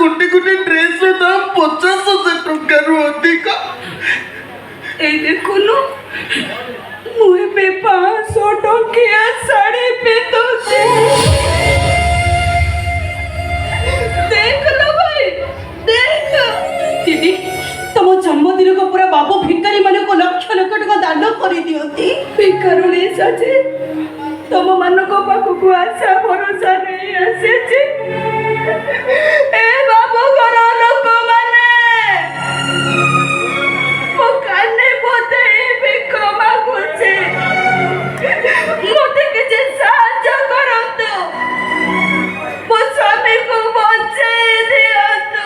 गोटे गोटे ड्रेस दाम 50,000 टंका रु अधिक देखुनु मुझे 500 टंकिया साड़ी पिंधुचे देख लो भाई देख दीदी तुम जन्मदिन को पूरा बाबू भिकारी मान को लक्ष लक्ष टका दान कर दियंती भिकारुणी सजे तुम मान को पाखु आशा भरोसा नहीं आसे ए बाबू घर लोक माने मो काने बोते भिख मागुचे मोते किछि साहाय्य करंतु मो स्वामी को बचे दियंतु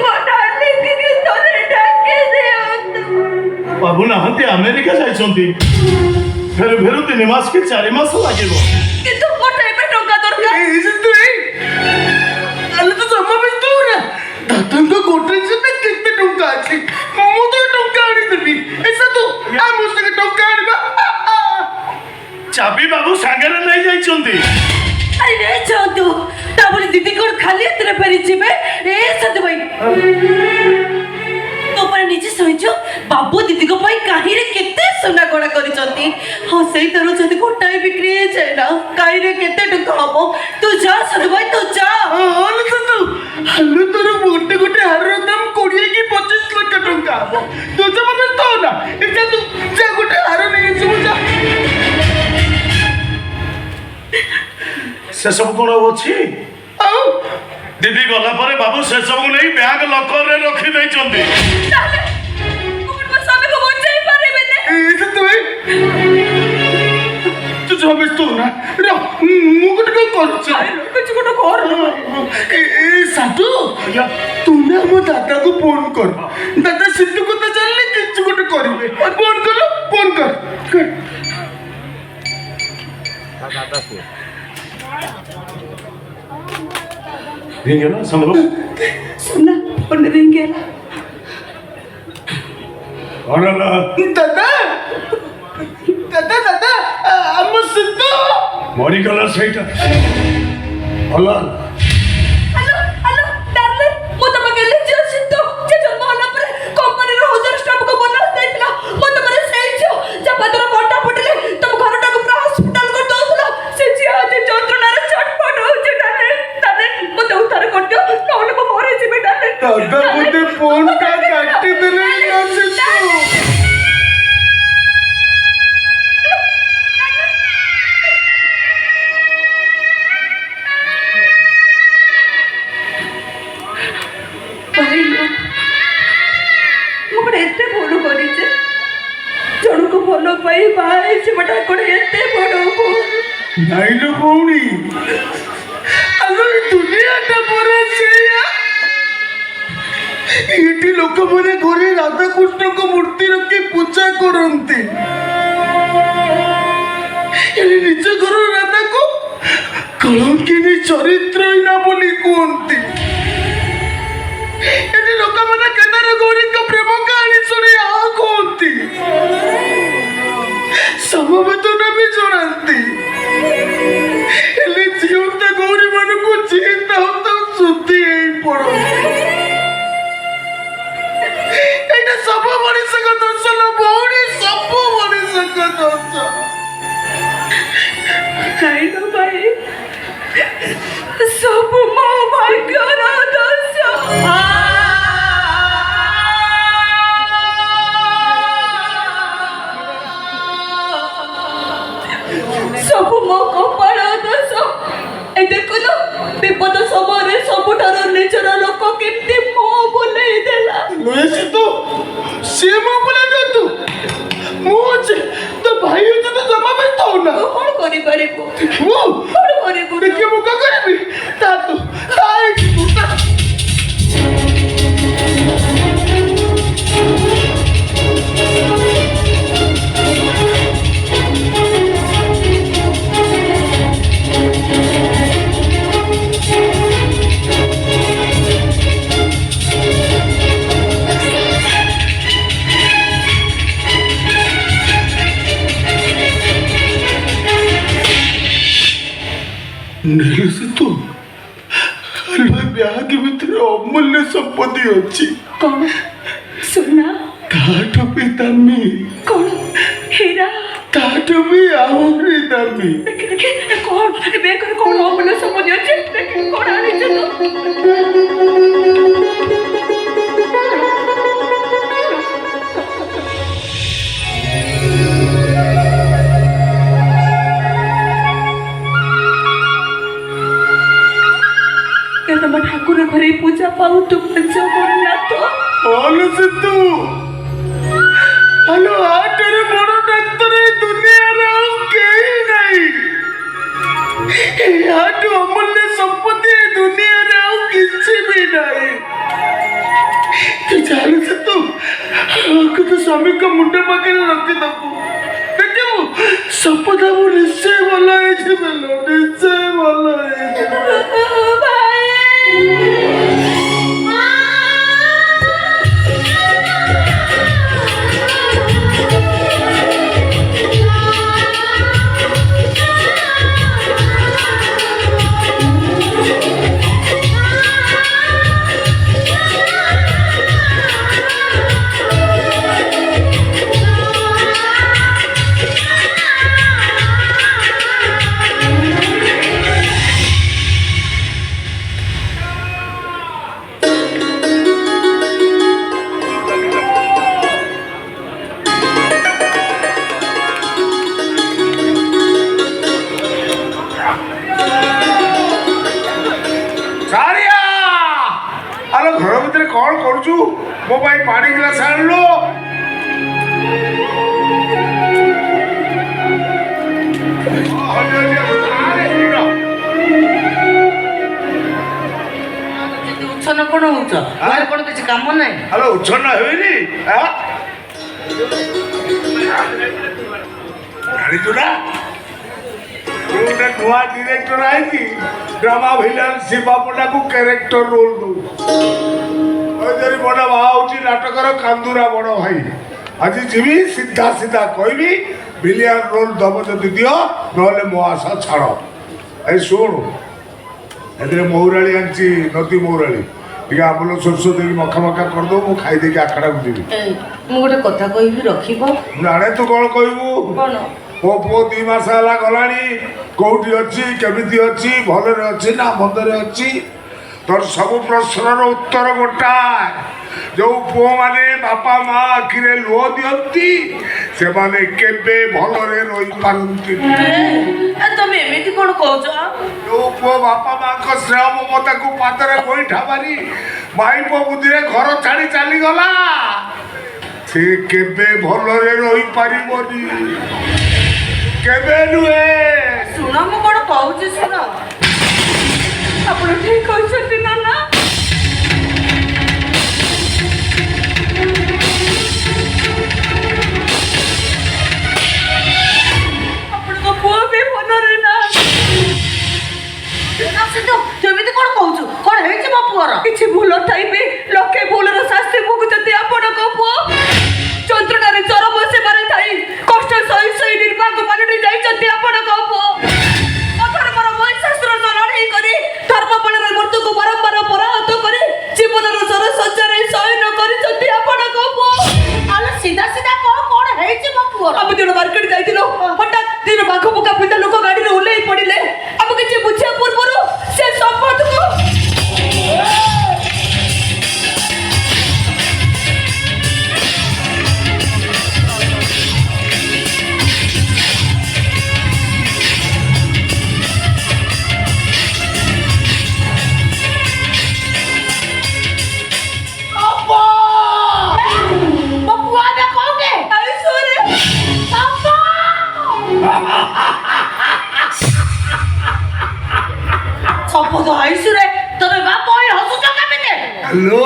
मो डाली की तोरे डाके दियंतु बाबू नहांती अमेरिका जाइछंती फेर फेर 3 मास के 4 मास लागिबो किंतु मोटे पे टंका दरकार ए जे तू अले तो जम्मा में तू रे दातन को गोटे से में कितने टंका अछि मो तो टंका आनी देबी ऐसा तो आ मुझसे के टंका आनीबा चाबी बाबू सागरे नहीं जाइछंती अरे रे चंदू ता बोली दीदी को खाली तेरे फेरी जिबे ए सद भाई तो पर निजे सोचो बाबू दीदी को पाई काहे रे केते सोना गोड़ा करिसंती हां सही तरह जदी गोटाई बिक्री हे जाय ना काहे रे केते टका हबो तू जा सद भाई तू जा हां तो हल्लो तोर गोटे गोटे हार दाम 20 की 25 लाख टंका हबो तो जब मैं तो ना एटा तू जा गोटे हार नहीं सब जा से सब कोन अछि आ दीदी गला परे बाबू से सब नहीं बैग लॉकर रे रखी देई चंदी ताले कोन में सामे को बचाई पारे बेने ए तू जब तो ना रे मु गोटे करछ कुछ गोटे कर ए साधु तू ना मो दादा को फोन कर दादा सिद्धू को तो चलले किछ गोटे करिवे फोन कर दादा को रिंग ना समझो सुनना फोन रिंग गेला अरे दादा दादा दादा हम सिद्धू मोरी गला सहीटा होला हेलो हेलो डार्लिंग मो तम गेले जे सिद्धू जे जन्म होला पर कंपनी रो 1000 स्टाफ को बोनस देतला मो तम रे सही छो जब तोर कोटा फुटले तुम घरटा को पूरा हॉस्पिटल को दोसला से जे आज जंत्रणा रे छटपट हो जे डार्लिंग मो तो उतार कर दियो नौले को मरे जे डार्लिंग दादा मुझे फोन का काटी देले ना सिद्धू नहीं लो भौणी अगर दुनिया टा परे सेया एटी लोक माने घरे राधा कृष्ण को मूर्ति रखी पूजा करंती एले निज घर राधा को कलंकिनी चरित्रहीना बोली कहती एटी लोक माने केदार गौरी का प्रेम कहानी सुनी आ कहती समवेदना भी जणाती एले जीवता गौरी मान को जीता होता सुधी ही पड़ो एटा सब मनुष्य का दोष लो भौणी सब मनुष्य का दोष नहीं नो भाई सब मो भाग्य रा दोष सब मो कपाल दोष ए देखलो विपद समय सबुठार निजर लोक केमती मो बोले देला लोएसी तो से मो बोले दे तू मोज तो भाई होते तो जमा में तो ना कौन करि पारिबो वो कौन करिबो देखिए मो का करबी ता तो ताई तू ता ସମ୍ପତ୍ତି ଅଛି କଣ ସୁନା ତାଠୁ ବି ଦାମୀ କଣ ହୀରା ତାଠୁ ବି ଆହୁରି ଦାମୀ ଦେଖେ ଦେଖେ କଣ ବେକରେ କଣ ଅମୂଲ୍ୟ ସମ୍ପତ୍ତି ଅଛି ଦେଖେ କଣ ଆଣିଛ ତୁ ତମ ଠାକୁର ଘରେ ପୂଜା ପାଉଛୁ ଜଗନ୍ନାଥ ହଲୋ ସିତୁ ହଲୋ ଆଠାରୁ ବଡ ଡାକ୍ତର ଏ ଦୁନିଆରେ ଆଉ କେହି ନାହିଁ ଏହାଠୁ ଅମୂଲ୍ୟ ସମ୍ପତ୍ତି ଏ ଦୁନିଆରେ ଆଉ କିଛି ବି ନାହିଁ ତୁ ଚାଲୁ ସିତୁ ଆକୁ ତୁ ସ୍ୱାମୀଙ୍କ ମୁଣ୍ଡ ପାଖରେ ରଖିଦବୁ ଦେଖିବୁ ଶପଥ ମୁଁ ନିଶ୍ଚୟ ଭଲ ହେଇଯିବ ନିଶ୍ଚୟ ଭଲ ହେଇଯିବ ଘର ଭିତରେ କଣ କରୁଛୁ ମୋ ପାଇଁ ପାଣି ଗ୍ଲାସ ଆଣିଲୁ ଉଚ୍ଛନ୍ନ କଣ ହଉଛ ଘରେ କଣ କିଛି କାମ ନାହିଁ ଆଲୋ ଉଚ୍ଛନ୍ନ ହେଇନି ଜାଣିଛୁ ନା ଗୋଟେ ନୂଆ ଡିରେକ୍ଟର ଆଇକି ଡ୍ରାମା ଭିଲିଆନ ଶିବା ପଣ୍ଡାକୁ କ୍ୟାରେକ୍ଟର ରୋଲ ଦଉଛି ବଡ ବାହା ହଉଛି ନାଟକର କାନ୍ଦୁରା ବଡ ଭାଇ ଆଜି ଯିବି ସିଧା ସିଧା କହିବି ଭିଲିଆନ ରୋଲ ଦବ ଯଦି ଦିଅ ନହେଲେ ମୋ ଆଶା ଛାଡ଼ ଏ ଶୁଣୁ ଏଥିରେ ମହୁରାଳି ଆଣିଛି ନଦୀ ମହୁରାଳି ଟିକେ ଆମ୍ବୁଲ ସୋରିଷ ଦେଇକି ମଖା ମଖା କରିଦେବୁ ମୁଁ ଖାଇଦେଇକି ଆଖଡ଼ାକୁ ଯିବି ମୁଁ ଗୋଟେ କଥା କହିବି ରଖିବ ଜାଣେ ତୁ କଣ କହିବୁ କଣ ମୋ ପୁଅ 2 ମାସ ହେଲା ଗଲାଣି କୋଉଠି ଅଛି କେମିତି ଅଛି ଭଲରେ ଅଛି ନା ମନ୍ଦରେ ଅଛି ତୋର ସବୁ ପ୍ରଶ୍ନର ଉତ୍ତର ଗୋଟାଏ ଯୋଉ ପୁଅମାନେ ବାପା ମା ଆଖିରେ ଲୁହ ଦିଅନ୍ତି ସେମାନେ କେବେ ଭଲରେ ରହିପାରନ୍ତି ତମେ ଏମିତି କଣ କହୁଛ ଯୋଉ ପୁଅ ବାପା ମାଙ୍କ ସ୍ନେହ ମମତାକୁ ପାଦରେ ଗୋଇଠା ମାରି ମାଇପ ବୁଦ୍ଧିରେ ଘର ଛାଡ଼ି ଚାଲିଗଲା ସେ କେବେ ଭଲରେ ରହିପାରିବନି କେବେ ନୁହେଁ ଶୁଣ ମୁଁ କଣ କହୁଛି ଶୁଣ ଆପଣ ଠିକ କହିଛନ୍ତି ନାନା ଆପଣଙ୍କ ପୁଅ ବି ଭଲରେ ନା କେମିତି କଣ କହୁଛୁ କଣ ହେଇଛି ମୋ ପୁଅର କିଛି ଭୁଲ ଥାଇବି ଲୋକେ ଭୁଲର ଶାସ୍ତି ଭୋଗୁଛନ୍ତି ଆପଣଙ୍କ ପୁଅ ଯନ୍ତ୍ରଣାରେ ଚରମ ସେବାରେ ଥାଇ କଷ୍ଟ ସହି ସହି ନିର୍ବାକ ପାଲଟି ଯାଇଛନ୍ତି ଆପଣଙ୍କ ପୁଅ ଅଧର୍ମର ମହିଷାସୁର ସହ ଲଢ଼େଇ କରି ଧର୍ମ ବଳରେ ମୃତ୍ୟୁକୁ ବାରମ୍ବାର ପରାହତ କରି ଜୀବନର ସର ସଜ୍ଜାରେ ଶୟନ କରିଛନ୍ତି ଆପଣଙ୍କ ପୁଅ ଆଲୋ ସିଧା ସିଧା କଣ ହେଇଛି ମୋ ପୁଅର ଆମେ ଦିନ ମାର୍କେଟ ଯାଇଥିଲୁ ହଠାତ୍ ଦିନ ବାଘ ପକା ପିତା ଲୋକ ଗାଡିରେ ଓହ୍ଲେଇ ପଡିଲେ ଆମେ କିଛି ବୁଝିବା ପୂର୍ବରୁ ସେ ସମ୍ପଦକୁ हेलो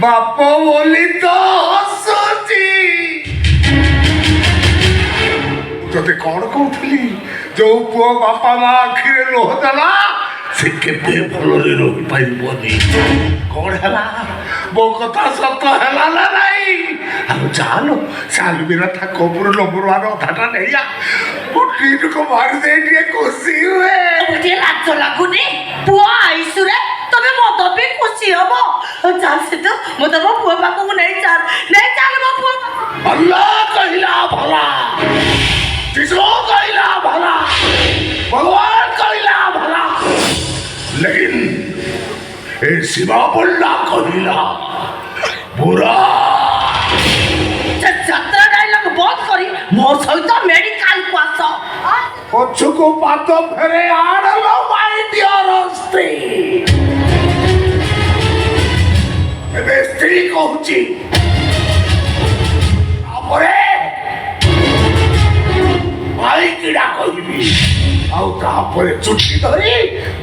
बाप बोली तो हसुची तोते कौन कहूली जो पुओ बापा माँ आखिरे लोह देला से केते भलरे रही पाइबनी कौन हैला मो कथा सत हैला ना नहीं आलो चालो साल मेरा था कोपुर नंबर वाला थाटा नहीं आ पुट्टी को मार दे दिए खुशी हुए मुझे लाज लागुनी पुआ आइसुरे ତମେ ମଦ ବି ଖୁସି ହବ ଚାଲ ସିଧୁ ମୁଁ ତମ ପୁଅ ପାଖକୁ ନେଇ ଚାଲ ମୋ ପୁଅ अल्लाह कहला भला कृष्ण कहला भला भगवान कहला भला लेकिन ए शिवा बोला कहला बुरा ଯାତ୍ରା ଡାଇଲଗ ବନ୍ଦ କରି ମୋ ସହିତ ମେଡିକାଲକୁ ଆସ ପଛକୁ ପାଦ ଫେରେ ଆଣଲ ମାଇ ଡିଅର ସ୍ତ୍ରୀ ଏବେ ସ୍ତ୍ରୀ କହୁଛି ତାପରେ ମାଇକିଡ଼ା କହିବି ଆଉ ତାପରେ ଚୁଟି ଧରି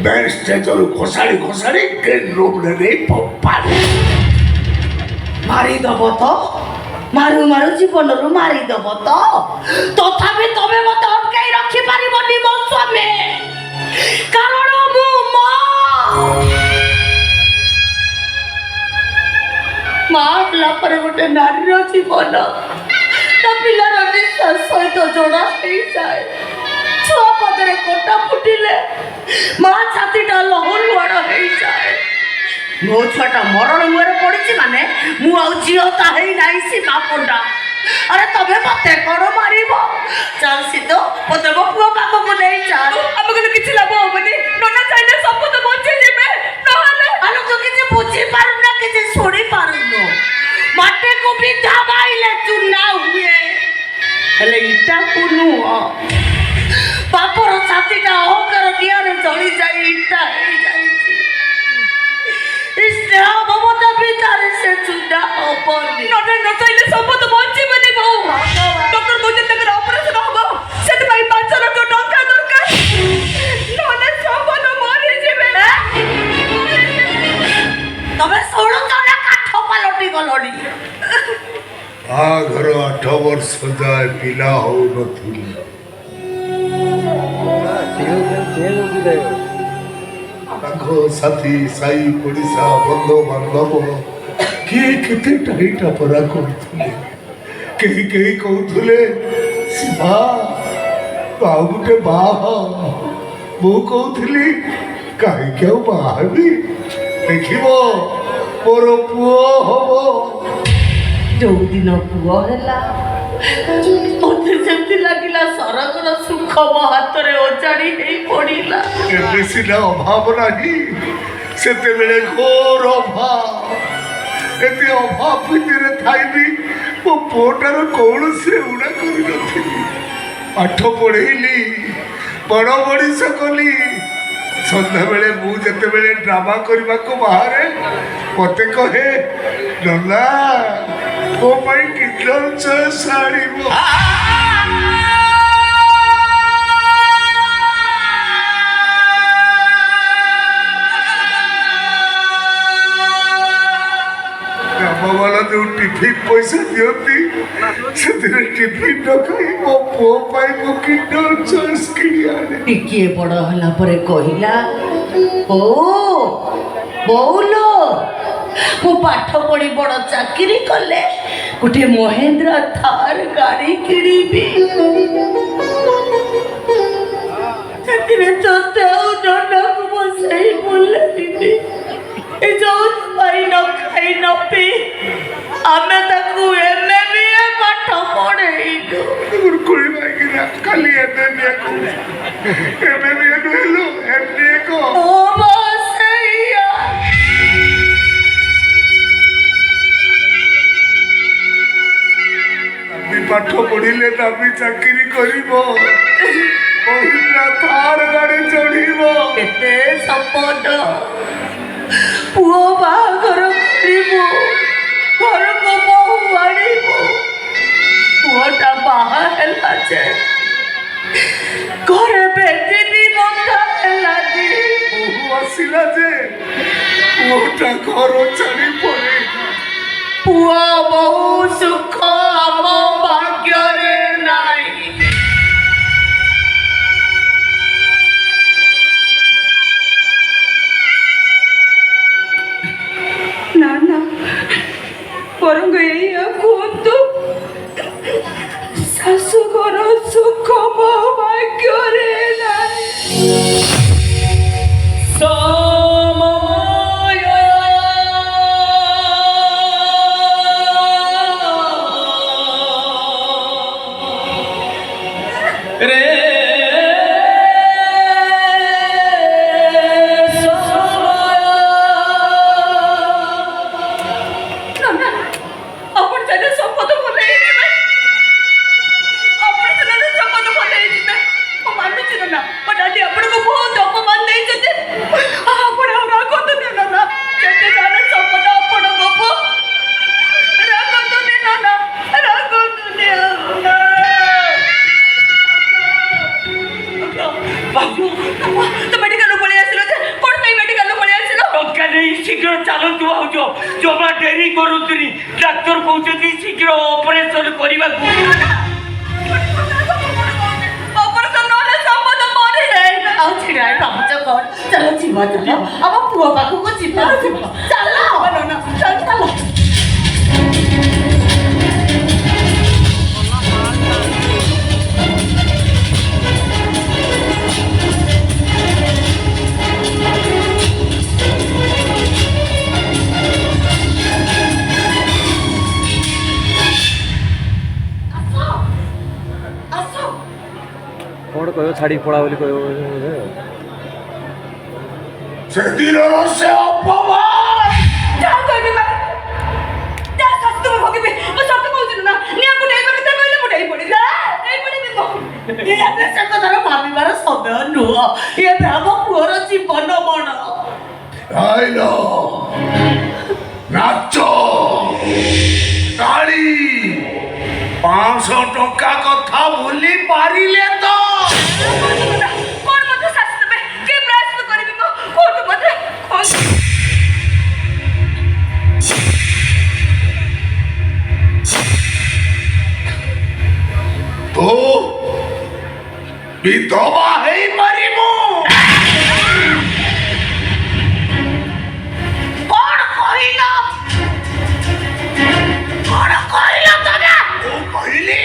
ମେନ୍ ଷ୍ଟେଜରୁ ଘୋଷାଡ଼ି ଗ୍ରୀନ୍ ରୁମ୍ରେ ନେଇ ଫୋପାଡ଼ି ମାରିଦବ ତ ମାରୁ ମାରୁ ଜୀବନରୁ ମାରିଦବ ତ ତଥାପି ତମେ ମତେ ଅଟକାଇ ରଖିପାରିବନି ମୋ ସ୍ୱାମୀ କାରଣ ମୁଁ ମା ହେଲା ପରେ ଗୋଟେ ନାରୀର ଜୀବନ ତା ପିଲାର ନିଶ୍ୱାସ ସହିତ ଯୋଡ଼ା ହେଇଯାଏ ଛୁଆ ପଦରେ କଟା ଫୁଟିଲେ ମା ଛାତିଟା ଲହୁଲୁହାଣ ହେଇଯାଏ ମୋ ଛୁଆଟା ମରଣ ମୁହଁରେ ପଡ଼ିଛି ମାନେ ମୁଁ ଆଉ ଝିଅତା ହେଇନାହିଁ ସୀମା ପଣ୍ଡା ଆରେ ତମେ ମତେ କଣ ମାରିବ ଚାଲ ସିଧୁ ମତେ ମୋ ପୁଅ ପାଖକୁ ନେଇ ଚାଲ ଆମକୁ କିଛି ଲାଭ ହବନି ନନା ଚାହିଁଲେ ସବୁ ତ ବଞ୍ଚି ଯିବେ ନହେଲେ ଆଲୋ ତୁ କିଛି ବୁଝିପାରୁନ କିଛି ଶୁଣିପାରୁନୁ ମାଟିକୁ ବିଧା ବାଇଲେ ଚୁନା ହୁଏ ହେଲେ ଇଟାକୁ ନୁହଁ ପାପର ଛାତିଟା ଅହଙ୍କାର ନିଆଁରେ ଜଳିଯାଇ ଇଟା ହେଇଯାଇଛି ସ୍ନେହ ମମତା ଭିତରେ ସେ ଚୁନା ହବନି ନନା ନ ଚାହିଁଲେ ସବୁ ତ ବଞ୍ଚିବେନି ବୋଉ ଡକ୍ଟର କହୁଛନ୍ତି ତାଙ୍କର ଅପରେସନ ହବ ସେଥିପାଇଁ 5 ଲକ୍ଷ ଟଙ୍କା ଦରକାର ନହେଲେ ସବୁ ତ ମରିଯିବେ ତମେ ଶୁଣୁଛ ନା କାଠ ପାଲଟି ଗଲଣି ଘର 8 ବର୍ଷ ଯାଏ ପିଲା ହଉନଥିଲି ତାଙ୍କ ସାଥୀ ସାଇ ପଡ଼ିଶା ବନ୍ଧୁବାନ୍ଧବ କିଏ କେତେ ଟାଇଟା ପରା କରୁଥିଲେ କେହି କହୁଥିଲେ ଶିବା ଆଉ ଗୋଟେ ବାହା ମୁଁ କହୁଥିଲି କାହିଁକି ଆଉ ବାହା ହେବି ଦେଖିବ ମୋର ପୁଅ ହବ ଯୋଉଦିନ ପୁଅ ହେଲା ମତେ ଯେମିତି ଲାଗିଲା ସରଗର ସୁଖ ମୋ ହାତରେ ଓଜାଡ଼ି ହେଇ ପଡ଼ିଲା ଏବେ ସିନା ଅଭାବ ନାହିଁ ସେତେବେଳେ ଘୋର ଅଭାବ ଏତେ ଅଭାବ ଭିତରେ ଥାଇବି ମୋ ପୁଅଟାର କୌଣସି ଉଣା କରିନଥିଲି ପାଠ ପଢ଼େଇଲି ବଡ଼ ମଣିଷ କଲି ସନ୍ଧ୍ୟାବେଳେ ମୁଁ ଯେତେବେଳେ ଡ୍ରାମା କରିବାକୁ ବାହାରେ ମତେ କହେ ନନା ମୋ ପାଇଁ କିଲୋ ଶାଢ଼ୀ ଗ୍ରାମବାଲା ଯୋଉ ଟିଫିନ୍ ପଇସା ଦିଅନ୍ତି ସେଥିରେ ଟିଫିନ୍ ନ ଖାଇ ମୋ ପୁଅ ପାଇଁ ମୁଁ କିଲୋ ଚଏସ୍ କିଣି ଆଣେ ଟିକିଏ ବଡ଼ ହେଲା ପରେ କହିଲା ବୋଉଲୋ ମୁଁ ପାଠ ପଢ଼ି ବଡ଼ ଚାକିରି କଲେ ଗୋଟିଏ ମହେନ୍ଦ୍ର ଥାର ଗାଡ଼ି କିଣିବି ସେଥିରେ ତୋତେ ଆଉ ନନାକୁ ବସେଇ ବୁଲେଇବି ଏ ଯୋଉଥିପାଇଁ ନ ଖାଇ ନ ପିଇ ଆମେ ତାକୁ MBA ପାଠ ପଢ଼େଇଲୁ କୁର୍କୁଳି ମାଇକିନା ଖାଲି MBA କହୁଛି MBA ନୁହେଁ MBA କହ ସେଇଆ ଦାମୀ ପାଠ ପଢ଼ିଲେ ଦାମୀ ଚାକିରି କରିବ ମହିନ୍ଦ୍ରା ଥାର ଗାଡ଼ି ଚଢ଼ିବ କେତେ ସପନ ପୁଅ ବାହାଘର କରିବୁ ଘରକୁ ବୋହୂ ଆଣିବୁ ପୁଅଟା ବାହା ହେଲା ଯେ ଘରେ ବେଦି ବି ବନ୍ଧା ହେଲାନି ବୋହୂ ଆସିଲା ଯେ ପୁଅଟା ଘର ଛାଡ଼ି ପଳେଇଲା ପୁଅ ବୋହୂ ସୁଖ ଆମ ଭାଗ୍ୟରେ ନାହିଁ ନା ବରଂ ଏଇଆ କୁହନ୍ତୁ ଶାଶୁଘର ସୁଖ ମୋ ଭାଗ୍ୟରେ ନାହିଁ। ଡେରି କରୁଥିଲି ଡାକ୍ତର କହୁଛନ୍ତି ଶୀଘ୍ର ଅପରେସନ କରିବାକୁ। ଅପରେସନ ନହେଲେ ସମ୍ପଦ ମରିଯାଏ। ଆଉ ଛିଡ଼ା ହେଇ ଭାବୁଛ କଣ? ଚାଲ ଯିବା ଚାଲ ଆମ ପୁଅ ପାଖକୁ ଯିବା ଚାଲ ଚାଲ। कौन कहो छाड़ी पड़ा बोली कहो ସେଦିନର ସେ ଅପମାନ ଯାହା କହିବି ମା ଯାହା ଶାସ୍ତ୍ର ଭୋଗିବି ମୁଁ ସତ କହୁଥିଲି ନା ନିଆଁ ମୁଁ ଡେଇଁବା କଥା କହିଲେ ମୁଁ ଡେଇଁ ପଡ଼ିବି ଡେଇଁ ପଡ଼ିବି ମୁଁ। ଏବେ ସେ କଥାର ଭାବିବାର ସମୟ ନୁହଁ। ଏବେ ଆମ ପୁଅର ଜୀବନ ମରଣ। ଆଇଲ ନାଚ ତାଳି 500 ଟଙ୍କା କଥା ଭୁଲି ପାରିଲେ ତ କଣ ମୋତେ ଶାସ୍ତି ଦେବେ କି ପ୍ରାୟଶ୍ଚିତ କରିବି ମୁଁ କୋଉଠୁ ମୋତେ ତୁ ବିଧବା ହେଇପାରିବୁ। କଣ କହିଲ? କଣ କହିଲ ତମେ? ମୁଁ କହିଲି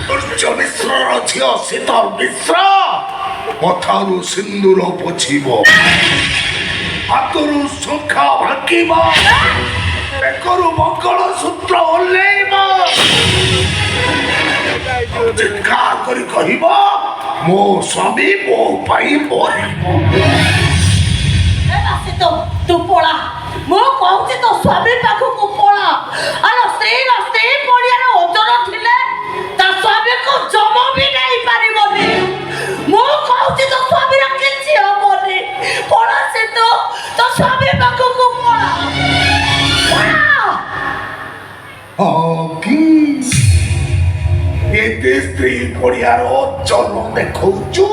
ସୂର୍ଯ୍ୟ ମିଶ୍ରର ଝିଅ ଶୀତଳ ମିଶ୍ର କଥାରୁ ସିନ୍ଦୁର ପୋଛିବ, ହାତରୁ ଶଙ୍ଖା ଭାଙ୍ଗିବ, ବେକରୁ ମଙ୍ଗଳସୂତ୍ର ଓହ୍ଲେଇବ, ଚିତ୍କାର କରି କହିବ ମୋ ସ୍ୱାମୀ ମୋ ପାଇଁ ମରିବ। ତୁ ପଳା। ମୁଁ କହୁଛି ତୋ ସ୍ୱାମୀ ପାଖକୁ ପଳା। ଆଲୋ ସ୍ତ୍ରୀ ପଡ଼ିଆରେ ଓଜନ ଥିଲେ ତା ସ୍ୱାମୀକୁ ଜମ ବି ନେଇ ପାରିବନି। ମୁଁ କହୁଛି ତୋ ସ୍ୱାମୀର କିଛି ହବନି। ପଳା ସେ ତୋ ସ୍ୱାମୀ ପାଖକୁ ପଳା। କି ଏତେ ସ୍ତ୍ରୀ ପଡ଼ିଆର ଓଜନ ଦେଖଉଛୁ?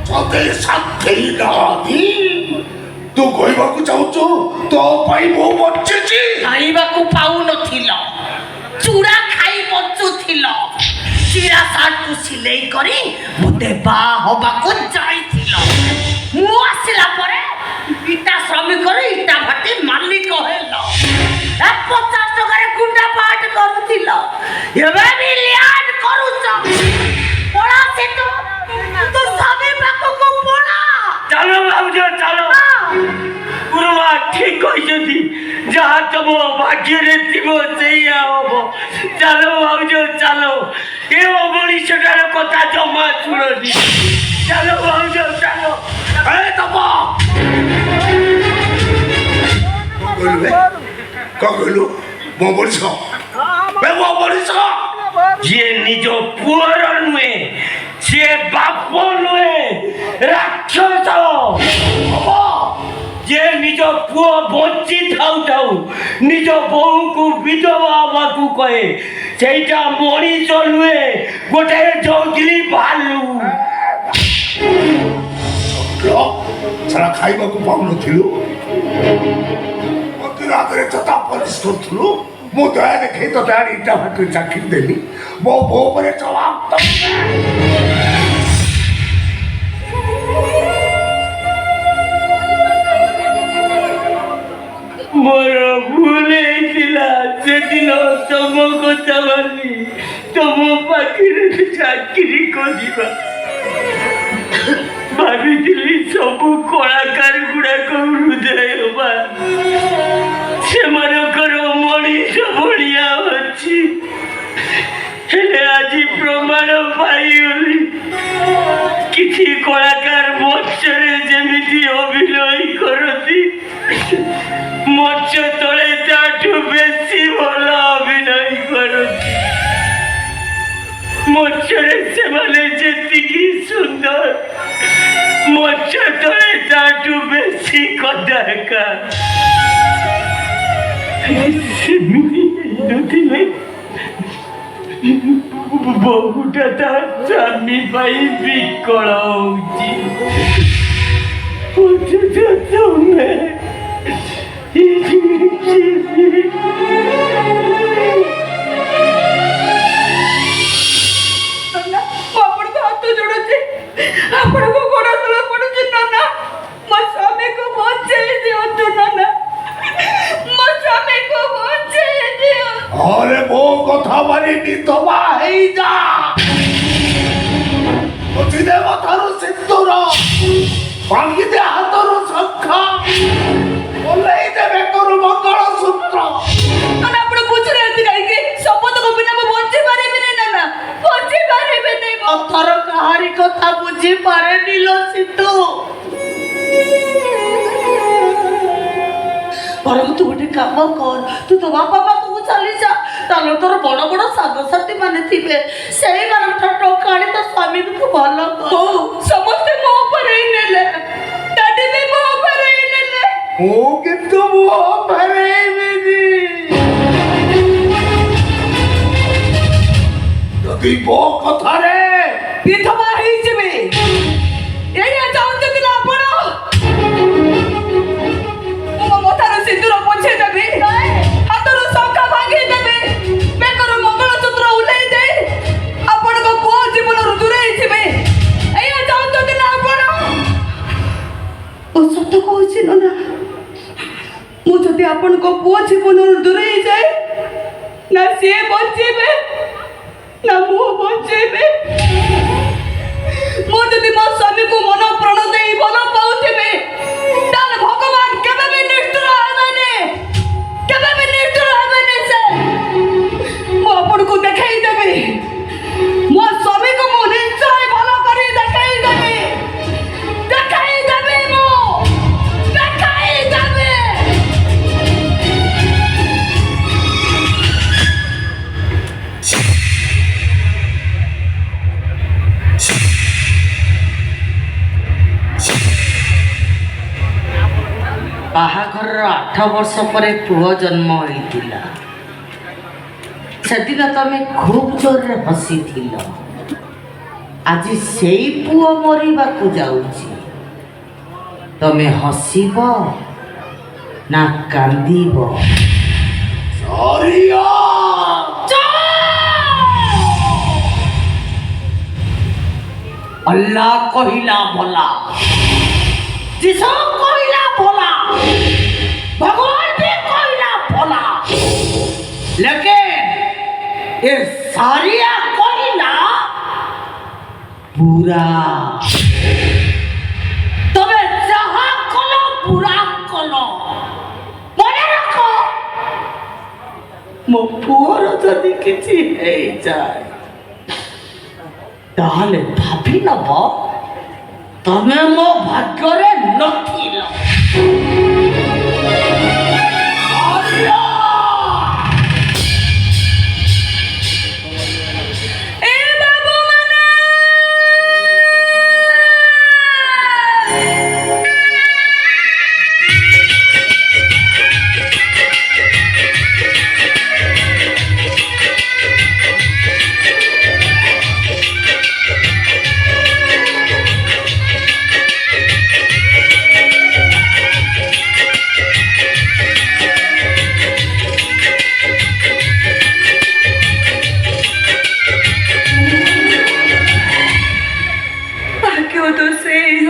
ତତେ ଶାନ୍ତି ନାହାନ୍ତି? ତୁ କହିବାକୁ ଚାହୁଁଛୁ ତୋ ପାଇଁ ମୁଁ ବଞ୍ଚିଛି? ଖାଇବାକୁ ପାଉନଥିଲ, ଚୁଡ଼ା ଖାଇ ବଞ୍ଚୁଥିଲ, ଚିରା ସାର୍ଟକୁ ସିଲେଇ କରି ମୋତେ ବାହା ହବାକୁ ଯାଇଥିଲ। ମୁଁ ଆସିଲା ପରେ ଇଟା ଶ୍ରମିକରୁ ଇଟା ଭାଟି ମାଲିକ ହେଲ। 50 ଟଙ୍କାରେ ଗୁଣ୍ଡା ପାଟ କରୁଥିଲ, ଏବେ ବି ଲ୍ୟାଣ୍ଡ କରୁଛ। ପଳା ସେ ତୋ ସ୍ୱାମୀ ପାଖକୁ ପଳା। ଚାଲ ଭାଉଜ ଚାଲ। ଗୁରୁମା ଠିକ କହିଛନ୍ତି, ଯାହା ତମ ଭାଗ୍ୟରେ ଥିବ ସେଇଆ ହବ। ଚାଲ ଭାଉଜ ଚାଲ, ଏ ଅମଣିଷଟାର କଥା ଜମା ଶୁଣନି। ଚାଲ ଭାଉଜ ଚାଲ। କଣ କହିଲୁ? ମୋ ମଣିଷ ମୋ ମଣିଷ ଯିଏ ନିଜ ପୁଅର ନୁହେଁ, ସିଏ ବାପ ନୁହେଁ, ରାକ୍ଷସ। ଯିଏ ନିଜ ପୁଅ ବଞ୍ଚି ଥାଉ ଥାଉ ନିଜ ବୋହୂକୁ ବିଧବା ହବାକୁ କହେ, ସେଇଟା ମଣିଷ ନୁହେଁ, ଗୋଟାଏ ଜଙ୍ଗଲି ଭାଲୁ। ସାରା ଖାଇବାକୁ ପାଉନଥିଲୁ, ମତେ ରାତିରେ ଚତା ପରିଶ କରୁଥିଲୁ। ମୁଁ ଦୟା ଦେଖେଇ ତୋତେ ଆଣି ଇଟା ଭାଟିରେ ଚାକିରି ଦେଲି। ମୋ ବୋଉ ଉପରେ ଜବାବ ମୋର ଭୁଲ ହେଇଥିଲା। ସେଦିନ ତମ କଥା ଭାବି ତମ ପାଖରେ ଚାକିରି କରିବା ଭାବିଥିଲି। ସବୁ କଳାକାର ଗୁଡାକ ହୃଦୟବାନ, ସେମାନଙ୍କର ମଣିଷ ଭଳିଆ ଅଛି। ହେଲେ ଆଜି ପ୍ରମାଣ ପାଇଗଲି, କିଛି କଳାକାର ମଞ୍ଚରେ ଯେମିତି ଅଭିନୟ କରନ୍ତି, ମଞ୍ଚ ତଳେ ତାଠୁ ବେଶୀ ଭଲ ଅଭିନୟ କରନ୍ତି। ମଞ୍ଚରେ ସେମାନେ ଯେତିକି ସୁନ୍ଦର, ମଞ୍ଚ ତଳେ ତାଠୁ ବେଶୀ କଦାକାର। ସେମିତି ହେଇନଥିଲେ ବହୁଟା ତା ସ୍ୱାମୀ ପାଇଁ ବିକଳ ହଉଛି। ତୁମେ ନନା ମୁଁ ଆପଣଙ୍କ ହାତ ଯୋଡୁଛି ଆପଣଙ୍କ ଗୋଡ ତଳେ ପଡୁଛି ନନା ମୋ ସ୍ୱାମୀକୁ ବଞ୍ଚେଇ ଦିଅନ୍ତୁ ନନା ମୋ ସ୍ୱାମୀକୁ ବଞ୍ଚେଇ ଦିଅନ୍ତୁ अरे वो कथा मारी नितवा हेजा बुझिदे मथारु सिंदूर भांगिदे हातरु शंखा ओल्लेइदे बेकरु मंगल सूत्र ନନା ଆପଣ ବୁଝୁନାହାନ୍ତି କାହିଁକି ଶପଥକୁ ବିନା ମୁଁ ବଞ୍ଚି ପାରିବିନି ନନା ବଞ୍ଚି ପାରିବିନି ମୁଁ ଅଥର କାହାରି କଥା ବୁଝି ପାରେନି ଲୋ ସିତୁ ବରଂ ତୁ ଗୋଟେ କାମ କର ତୁ ତୋ ବାପା ପାଖକୁ ଚାଲି ଯା ତାହେଲେ ତୋର ବଡ଼ ବଡ଼ ସାଙ୍ଗସାଥି ମାନେ ଥିବେ ସେଇମାନଙ୍କର ଟଙ୍କା ଆଣି ତୋ ସ୍ୱାମୀକୁ ତୁ ଭଲ କର ହଉ ସମସ୍ତେ ମୋ ଉପରେ ହିଁ ନେଲେ ଡାଡି ବି ମୋ ଉପରେ ହିଁ ନେଲେ ମୁଁ କିନ୍ତୁ ମୁହ ଫେରେଇବିନି ଯଦି ମୋ କଥାରେ ବିଧବା ହେଇଯିବେ ଏଇଆ ଚାହୁଁଛନ୍ତି ନା ଆପଣ ମୋ ମଥାରୁ ସିନ୍ଦୁର ପୋଛେଇ ଦେବି ହାତରୁ ଶଙ୍ଖା ଭାଙ୍ଗି ଦେବି ବେକରୁ ମଙ୍ଗଳସୂତ୍ର ଉଲେଇ ଦେଇ ଆପଣଙ୍କ ପୁଅ ଜୀବନରୁ ଦୂରେଇ ଯିବେ ଏଇଆ ଚାହୁଁଛନ୍ତି ନା ଆପଣ ଓ ସତ କହୁଛି ନନା ମୁଁ ଯଦି ଆପଣଙ୍କ ପୁଅ ଜୀବନରୁ ଦୂରେଇ ଯାଏ ନା ସିଏ ବଞ୍ଚିବେ ନା ମୁଁ ବଞ୍ଚେଇବେ ମୁଁ ଯଦି ମୋ ସ୍ୱାମୀକୁ ମନ ପ୍ରାଣ ଦେଇ ଭଲ ପାଉଥିବି ତାହେଲେ ଭଗବାନ କେବେ ବି ନିଷ୍ଠୁର ହେବେନି କେବେ ବି ନିଷ୍ଠୁର ହେବେନି ସେ ମୁଁ ଆପଣଙ୍କୁ ଦେଖେଇ ଦେବି ମୋ ସ୍ୱାମୀକୁ ମୁଁ ନିଶ୍ଚୟ ଭଲ କରି ଦେଖେଇ ଦେବି ମୁଁ ଦେଖେଇ ଦେବି ବାହାଘରର 8 ବର୍ଷ ପରେ ପୁଅ ଜନ୍ମ ହୋଇଥିଲା ସେଦିନ ତମେ ଖୁବ୍ ଜୋରରେ ହସିଥିଲ ଆଜି ସେଇ ପୁଅ ମରିବାକୁ ଯାଉଛି ତମେ ହସିବ ନା କାନ୍ଦିବ ସରିଆ अल्लाह कहिला भला जिसो कहिला भला भगवान भी कहिला भला लेकिन ये सारिया कहिला बुरा तबे जहाँ कलो बुरा कलो मने रखो मो पुअर जदि किछि हेई जाए ताहले भाभी नब तमे मो भाग्ୟରେ नथिल ए बाबू मने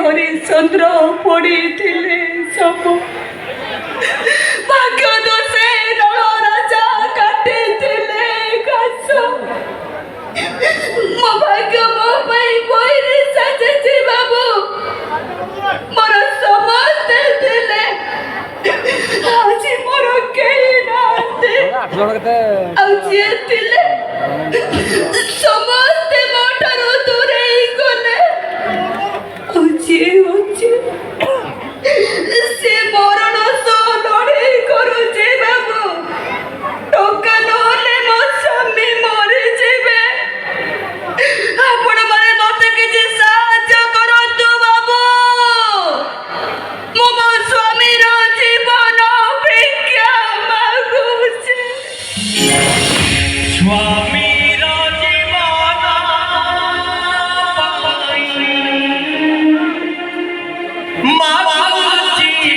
ହରିଚନ୍ଦ୍ର ପଡ଼ିଥିଲେ ସବୁ ଭାଗ୍ୟ ଦୋଷେ ନଳ ରାଜା କାଟିଥିଲେ ଘାସ ମୋ ଭାଗ୍ୟ ମୋ ପାଇଁ ବହିରେ ସାଜିଛି ବାବୁ ମୋର ସମସ୍ତେ ଥିଲେ ଆଜି ମୋର କେହି ନାହାନ୍ତି ଆଉ ଯିଏ ଥିଲେ ସମସ୍ତେ ମୋ ଠାରୁ ଦୂରେଇ ଗଲେ ଯିଏ ଅଛି ସେ ମରଣ ସହ ଲଢ଼େଇ କରୁଛି ବାବୁ ଟଙ୍କା ନହେଲେ ମୋ ସ୍ୱାମୀ ମରିଯିବେ ଆପଣମାନେ ମୋତେ କିଛି ସାହାଯ୍ୟ କରନ୍ତୁ ବାବୁ ମୁଁ ମୋ ସ୍ୱାମୀର ଜୀବନ ଭିକ୍ଷା ମାଗୁଛି ସ୍ୱାମୀର ଜୀବନ ମାଗୁଛି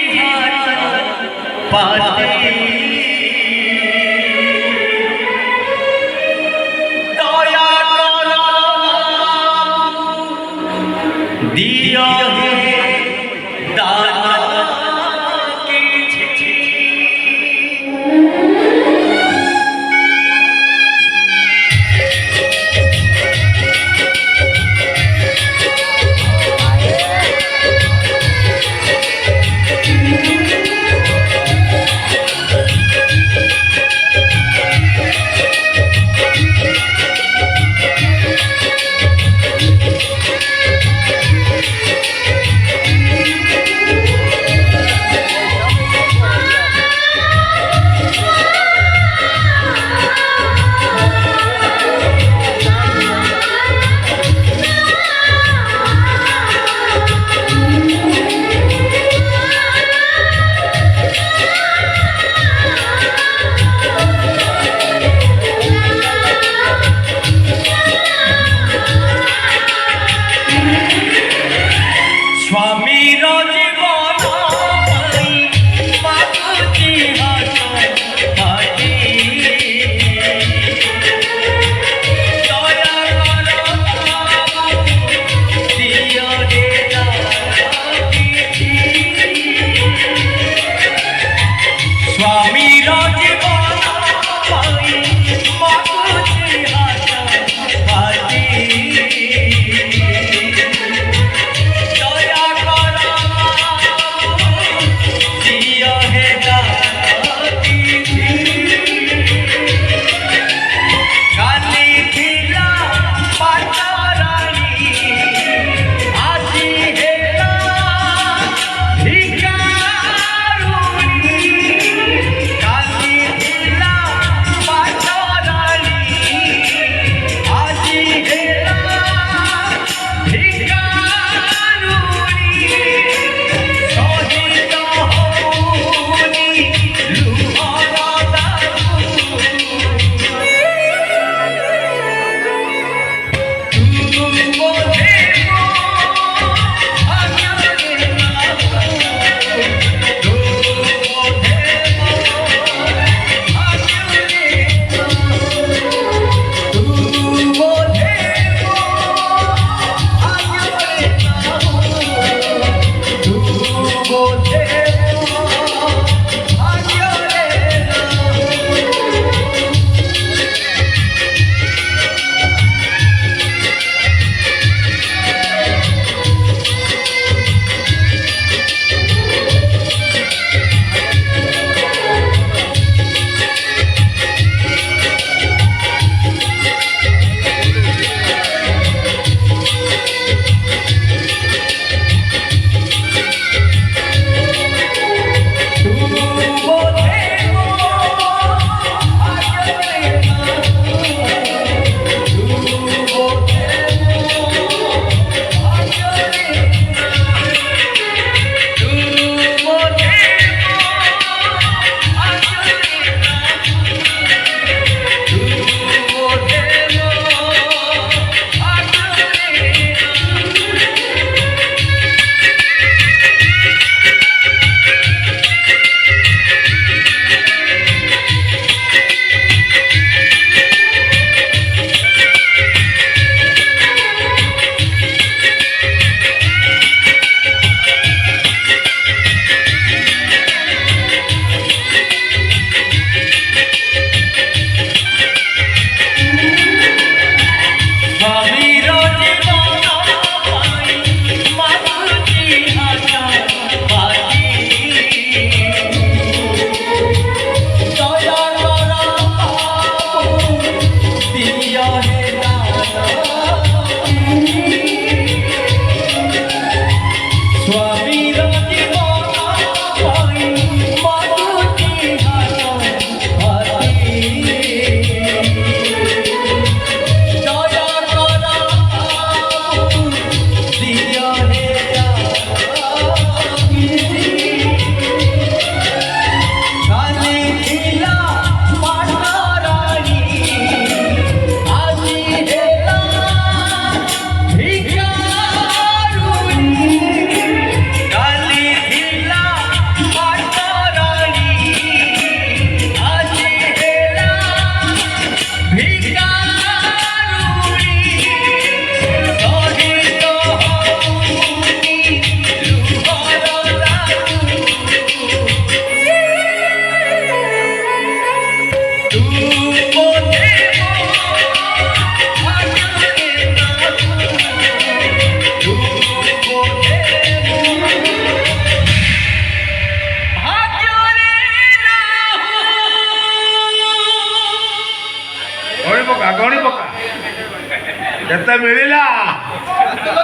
କେତେ ମିଳିଲା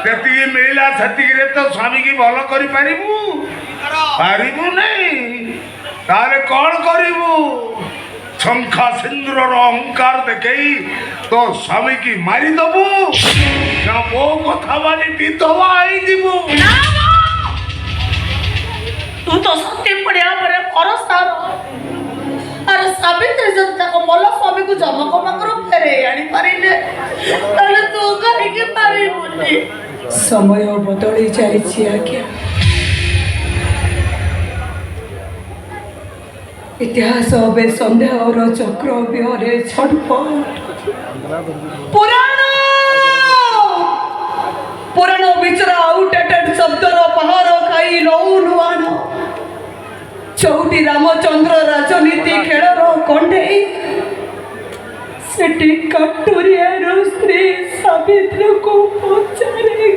ଯେତିକି ମିଳିଲା ସେତିକିରେ ତ ସ୍ୱାମୀକି ଭଲ କରିପାରିବୁ ପାରିବୁ ନାହିଁ ତାହେଲେ କ'ଣ କରିବୁ ଶଙ୍ଖା ସିନ୍ଦୁରର ଅହଙ୍କାର ଦେଖେଇ ତୋ ସ୍ୱାମୀକି ମାରିଦବୁ ନା ମୋ କଥା ମାନି ବିଧବା ହେଇଯିବୁ ତୁ ତ ସତ୍ୟ ପଡ଼ିଆ ପରେ ପରସ୍ତାର ଆରେ ସାବିତ୍ରୀ ଯଦି ତାଙ୍କ ମଲ ସ୍ୱାମୀକୁ ଜମକ ପାଖରୁ ଫେରେଇ ଆଣିପାରିଲେ ତାହେଲେ ତୁ କାହିଁକି ପାରିବୁନି ସମୟ ବଦଳି ଯାଇଛି ଆଜ୍ଞା ଇତିହାସ ଏବେ ସନ୍ଦେହର ଚକ୍ର ବିହରେ ଛଟପଟ ପୁରାଣ ପୁରାଣ ବିଚରା ଆଉଟେଟେଡ୍ ଶବ୍ଦର ପାହାର ଖାଇ ନଉ ନୁଆଣ ଚଉଟି ରାମଚନ୍ଦ୍ର ରାଜନୀତି ଖେଳର କଣ୍ଢେଇ ସେଠି କାଟୁରିଆର ସ୍ତ୍ରୀ ସାବିତ୍ରୀକୁ ପଚାରେ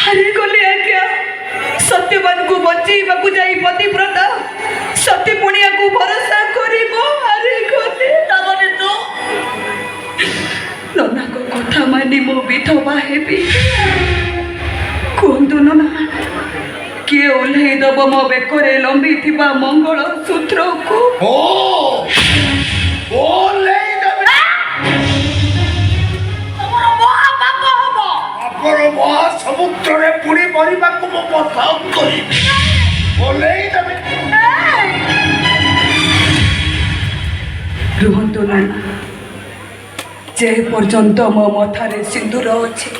ହାରିଗଲି ଆଜ୍ଞା ସତ୍ୟବାନକୁ ବଞ୍ଚେଇବାକୁ ଯାଇ ପତିବ୍ରତା ସତୀ ପୁଣିଆକୁ ଭରସା କରିବ ହାରିଗଲି ତାମାନେ ତୁ ନନାଙ୍କ କଥା ମାନି ମୁଁ ବିଧବା ହେବି କୁହନ୍ତୁ ନନା କିଏ ଓହ୍ଲେଇ ଦବ ମୋ ବେକରେ ଲମ୍ବିଥିବା ମଙ୍ଗଳ ସୂତ୍ରକୁ ସମୁଦ୍ରରେ ପୁଣି ମରିବାକୁ ମୁଁ ପସନ୍ଦ କରିବି ଓହ୍ଲେଇ ଦେବେ ରୁହନ୍ତୁ ନନା ଯେ ପର୍ଯ୍ୟନ୍ତ ମୋ ମଥାରେ ସିନ୍ଦୁର ଅଛି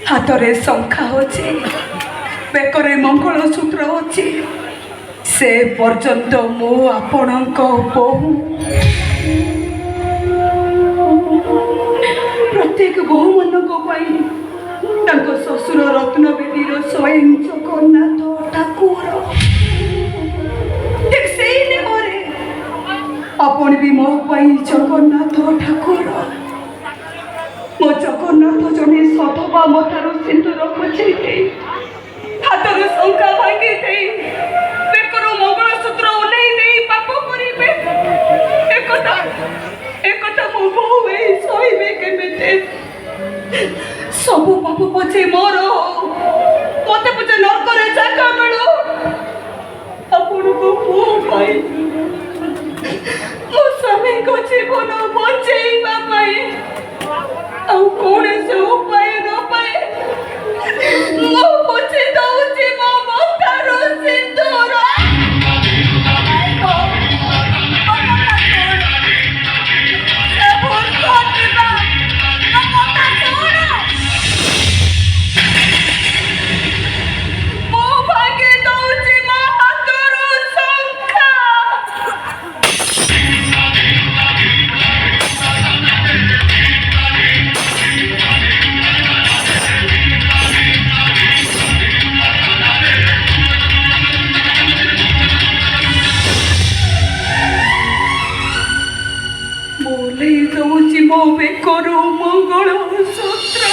ହାତରେ ଶଙ୍ଖା ଅଛି ବେକରେ ମଙ୍ଗଳସୂତ୍ର ଅଛି ସେ ପର୍ଯ୍ୟନ୍ତ ମୁଁ ଆପଣଙ୍କ ବୋହୂ ପ୍ରତ୍ୟେକ ବୋହୂମାନଙ୍କ ପାଇଁ ତାଙ୍କ ଶ୍ୱଶୁର ରତ୍ନବେଦୀର ସ୍ୱୟଂ ଜଗନ୍ନାଥ ଠାକୁର ଠିକ୍ ସେଇ ନେହରେ ଆପଣ ବି ମୋ ପାଇଁ ଜଗନ୍ନାଥ ଠାକୁର ମୋ ଜଗନ୍ନାଥ ଜଣେ ସଧବା ମଥାରୁ ସିନ୍ଦୁର ଖୋଜେଇ ଦେଇ ହାତରୁ ଶଙ୍ଖା ଭାଙ୍ଗି ଦେଇ ବେକରୁ ମଙ୍ଗଳସୂତ୍ର ଓହ୍ଲେଇ ଦେଇ ପାପ କରିବେ ଏକଥା ମୋ ବୋଉ ଏଇ ସହିବେ କେମିତି ସବୁ ପାପ ପଛେ ମୋର ମତେ ପଛେ ନର୍କରେ ଜାଗା ମିଳୁ ଆପଣଙ୍କ ପୁଅ ପାଇଁ ମୋ ସ୍ୱାମୀଙ୍କ ଜୀବନ ବଞ୍ଚେଇବା ପାଇଁ ଆଉ କୌଣସି ଉପାୟ ନ ପାଏ ମୁଁ ପଛେ ଦଉଛି ମୋ ମଥାରୁ ସିନ୍ଦୁର ବେକରୁ ମଙ୍ଗଳସୂତ୍ର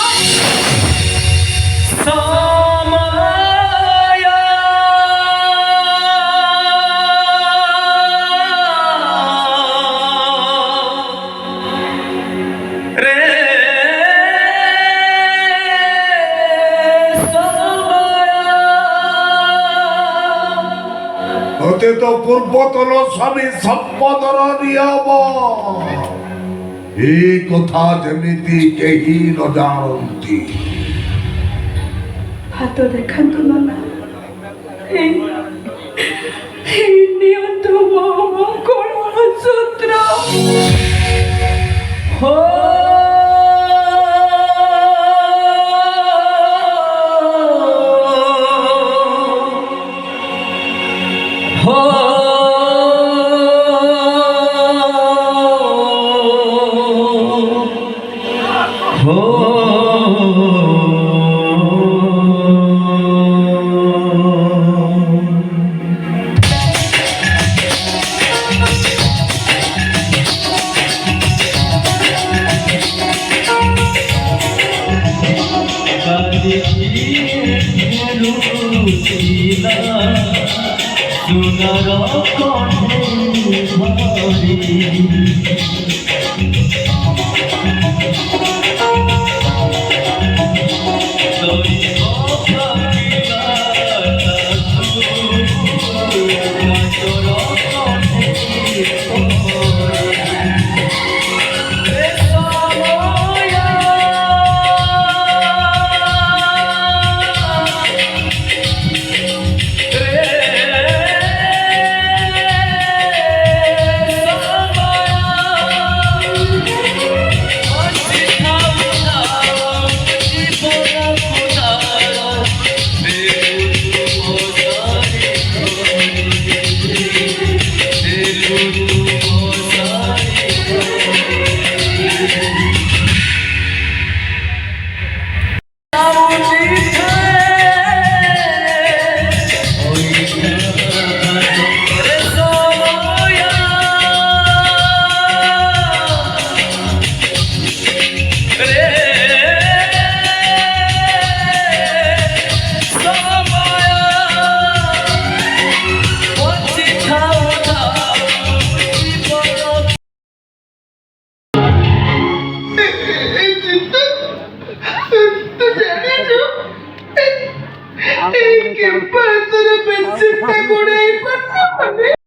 ମତେ ତ ପୂର୍ବତନ ସ୍ୱାମୀ ସମ୍ପଦର ନିୟମ ଏ କଥା ଯେମିତି କେହି ନ ଜାଣନ୍ତି ହାତ ଦେଖାନ୍ତୁ ନନା ନିଅନ୍ତୁ ମୋ ମଙ୍ଗଳସୂତ୍ର এই কি পাতরে পেন্সিলটা করে এই পাতা